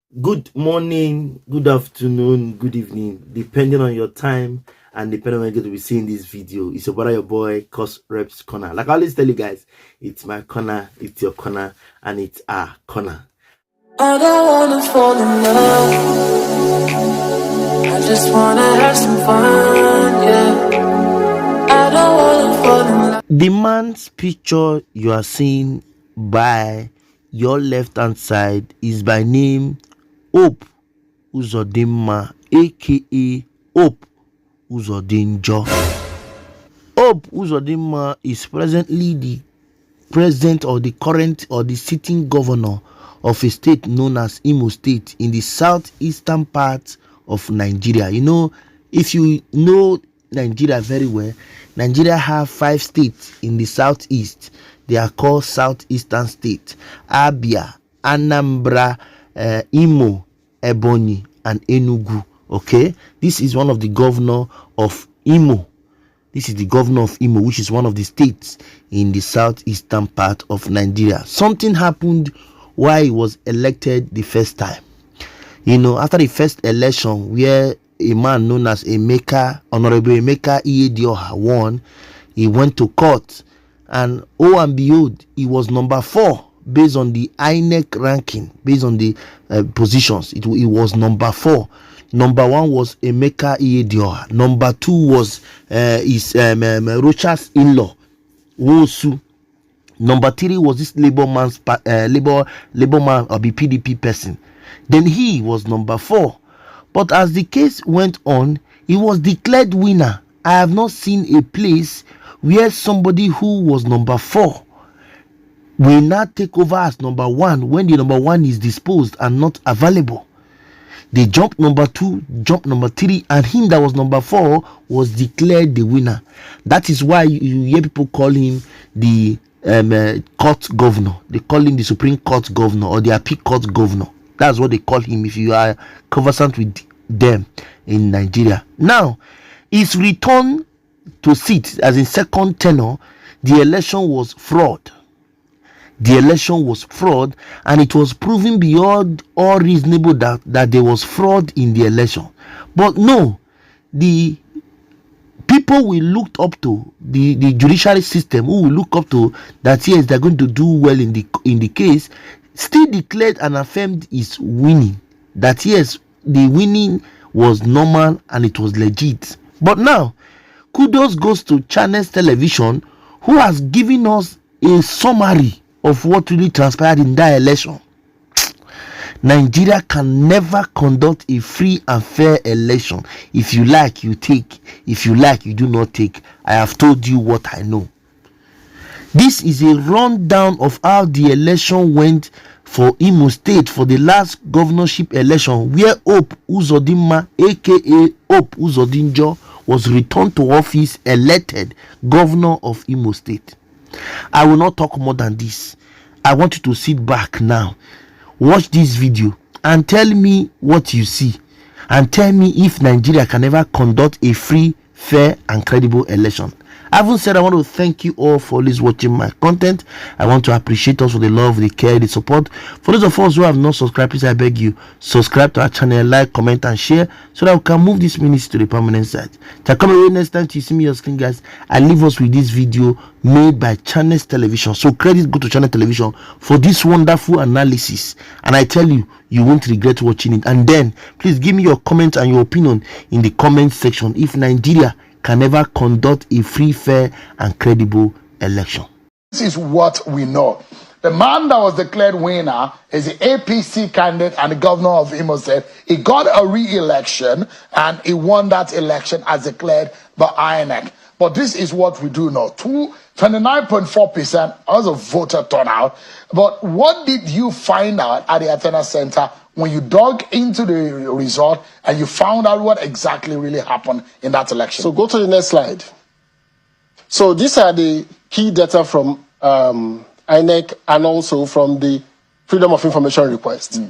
Good morning, good afternoon, good evening, depending on your time and depending on when you're going to be seeing this video. It's your brother, your boy, Courserepscorner. Like I always tell you guys, it's my corner, it's your corner, and it's our corner. I don't wanna fall in love. I just wanna have some fun, yeah. I don't wanna fall in love. The man's picture you are seeing by your left hand side is by name Hope Uzodinma, aka Hope Uzodinjo. Hope Uzodinma is presently the president or the current or the sitting governor of a state known as Imo State in the southeastern part of Nigeria. You know, if you know Nigeria very well, Nigeria have 5 states in the southeast. They are called southeastern state: Abia, Anambra, Imo, Ebonyi, and Enugu. Okay, this is one of the governor of Imo. This is the governor of Imo, which is one of the states in the southeastern part of Nigeria. Something happened while he was elected the first time. You know, after the first election, where a man known as Honorable Emeka Ihedioha won, he went to court, and oh and behold, he was number 4 based on the INEC ranking, based on the positions. It was number 4. Number 1 was Emeka Ihedioha. Number 2 was Rocha's in-law, Wosu. Number 3 was this labor man or the PDP person. Then he was number 4. But as the case went on, he was declared winner. I have not seen a place where somebody who was number 4 will not take over as number 1 when the number 1 is disposed and not available. They jumped number 2, jumped number 3, and him that was number 4 was declared the winner. That is why you hear people call him the court governor. They call him the Supreme Court governor or the appeal court governor. That's what they call him if you are conversant with them in Nigeria. Now, his return to seat as in second tenure, the election was fraud. The election was fraud, and it was proven beyond all reasonable doubt that there was fraud in the election. But no, the people we looked up to, the judiciary system, who we look up to that yes, they're going to do well in the case, still declared and affirmed his winning. That yes, the winning was normal and it was legit. But now, kudos goes to Channels Television, who has given us a summary of what really transpired in that election. Nigeria can never conduct a free and fair election. If you like, you take. If you like, you do not take. I have told you what I know. This is a rundown of how the election went for Imo State for the last governorship election, where Hope Uzodinma, aka Hope Uzodinjo, was returned to office, elected governor of Imo State. I will not talk more than this. I want you to sit back now, watch this video, and tell me what you see, and tell me if Nigeria can ever conduct a free, fair, and credible election. I haven't said I want to thank you all for always watching my content. I want to appreciate us for the love, the care, the support. For those of us who have not subscribed, please I beg you, subscribe to our channel, like, comment, and share so that we can move this ministry to the permanent site. Till come away next time to see me on screen, guys. I leave us with this video made by Channels Television. So credit go to Channels Television for this wonderful analysis. And I tell you, you won't regret watching it. And then please give me your comment and your opinion in the comment section if Nigeria can never conduct a free, fair, and credible election. This is what we know. The man that was declared winner is the APC candidate and the governor of Imo State. He got a re-election and he won that election as declared by INEC. But this is what we do know. 29.4% as a voter turnout. But what did you find out at the Athena Center when you dug into the result and you found out what exactly really happened in that election? So go to the next slide. So these are the key data from INEC and also from the Freedom of Information request.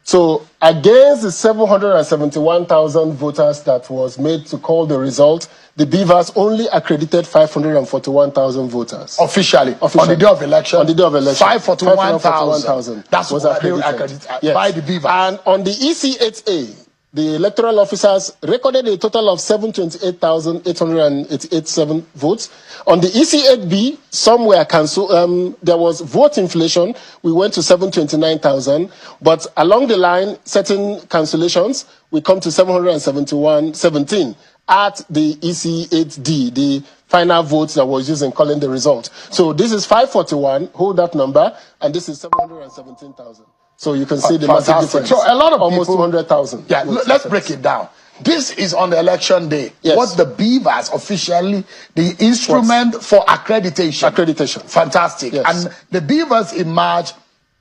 So against the 771,000 voters that was made to call the result, the Beavers only accredited 541,000 voters. Officially. On the day of election. On the day of election. 541,000. That was accredited by the Beavers. And on the EC8A, the electoral officers recorded a total of 728,887 votes. On the EC8B, some were cancelled. There was vote inflation. We went to 729,000. But along the line, certain cancellations, we come to 717 at the EC8D, the final votes that was used in calling the result. So this is 541, hold that number, and this is 717,000. So you can see the massive difference. So a lot of almost people, 200,000. Yeah, let's break it down. This is on the election day. Yes. What the Beavers officially, the instrument for accreditation. Accreditation. Fantastic. Yes. And the Beavers emerge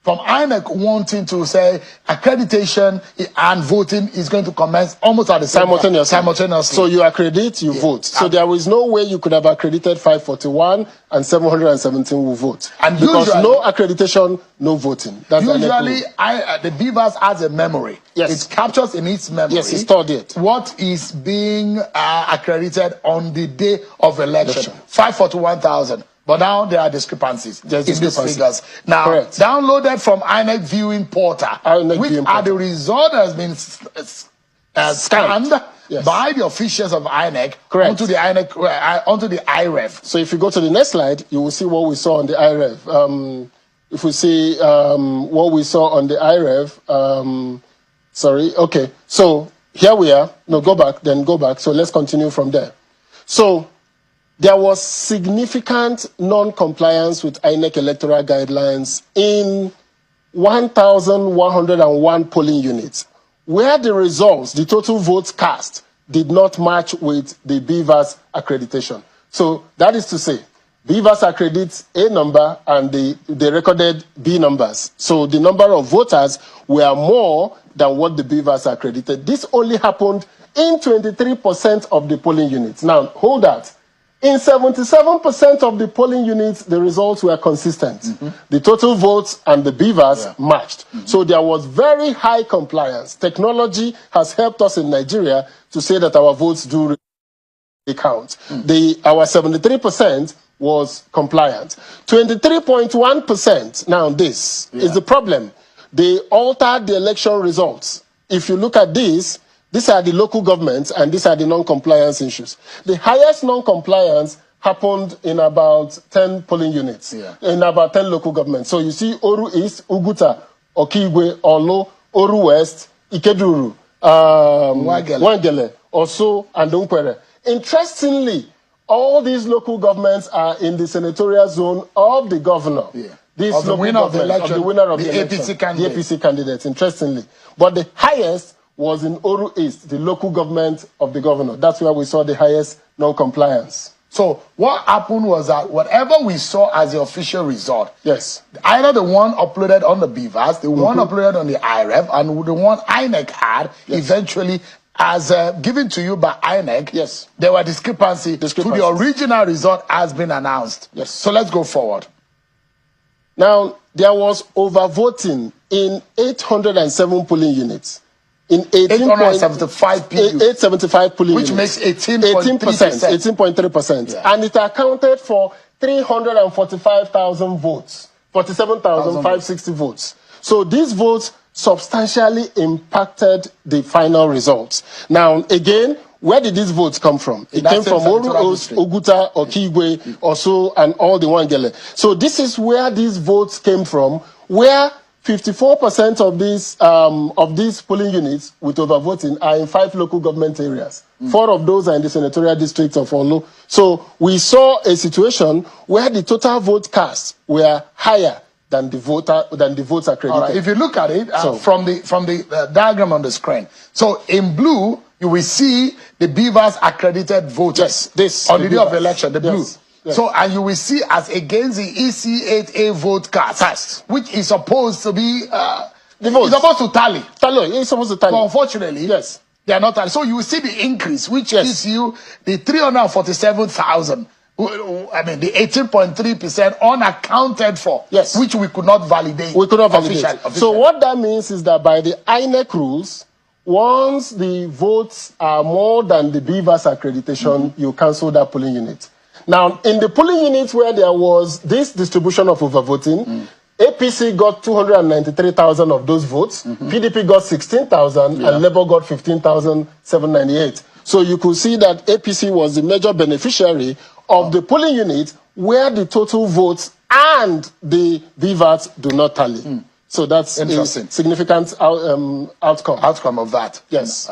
from INEC wanting to say accreditation and voting is going to commence almost at the same time. Simultaneously. So you accredit, you vote. So there is no way you could have accredited 541 and 717 will vote. And because usually, no accreditation, no voting. That's usually the Beavers has a memory. Yes. It captures in its memory. Yes, it's stored it. What is being accredited on the day of election. 541,000. But now there are discrepancies in these figures. Now, downloaded from INEC viewing portal, which are the result has been scanned by the officials of INEC onto the INEC onto the IREV. So if you go to the next slide, you will see what we saw on the IREV. If we see what we saw on the IREV, sorry, okay. So here we are. No, go back, then go back. So let's continue from there. So there was significant non-compliance with INEC electoral guidelines in 1,101 polling units, where the results, the total votes cast, did not match with the Beavers accreditation. So that is to say, Beavers accredits A number and they recorded B numbers. So the number of voters were more than what the Beavers accredited. This only happened in 23% of the polling units. Now, hold that. In 77% of the polling units, the results were consistent. The total votes and the Beavers matched. So there was very high compliance. Technology has helped us in Nigeria to say that our votes do count. Our 73% was compliant. 23.1%, now this is the problem. They altered the election results. If you look at this, these are the local governments and these are the non-compliance issues. The highest non-compliance happened in about 10 polling units, in about 10 local governments. So you see Oru East, Uguta, Okigwe, Olo, Oru West, Ikeduru, Wangele, Oso, and Unkwere. Interestingly, all these local governments are in the senatorial zone of the governor. This of the winner of the election, of the winner of the APC candidate. The APC candidates, interestingly. But the highest was in Oru East, the local government of the governor. That's where we saw the highest non-compliance. So what happened was that whatever we saw as the official result, either the one uploaded on the Beavers, the one uploaded on the IREV, and the one INEC had, eventually, as given to you by INEC, there were discrepancies to the original result has been announced. So let's go forward. Now, there was overvoting in 807 polling units. In 875 polling which units. Makes 18.3%. And it accounted for 345,000 votes, 47,560 votes. So these votes substantially impacted the final results. Now, again, where did these votes come from? It came from Oru, Oguta, Okigwe, Oso, and all the Wangele. So this is where these votes came from, where 54% of these polling units with overvoting are in 5 local government areas. 4 of those are in the senatorial district of Olo. So we saw a situation where the total vote cast were higher than the votes accredited. All right. If you look at it from the diagram on the screen, so in blue you will see the Beavers accredited voters on the day of election, the blue. So, and you will see as against the EC8A vote cast, which is supposed to be, it's supposed to tally. It's supposed to tally. But unfortunately, they are not tally. So you will see the increase, which gives you the 347,000 I mean, the 18.3% unaccounted for, Yes. which we could not validate. We could not validate. Officially. So what that means is that by the INEC rules, once the votes are more than the Beavers accreditation, you cancel that polling unit. Now, in the polling units where there was this distribution of overvoting, APC got 293,000 of those votes, PDP got 16,000, and Labour got 15,798. So you could see that APC was the major beneficiary of the polling unit where the total votes and the VVATs do not tally. So that's Interesting. a significant outcome. Outcome of that. Yes.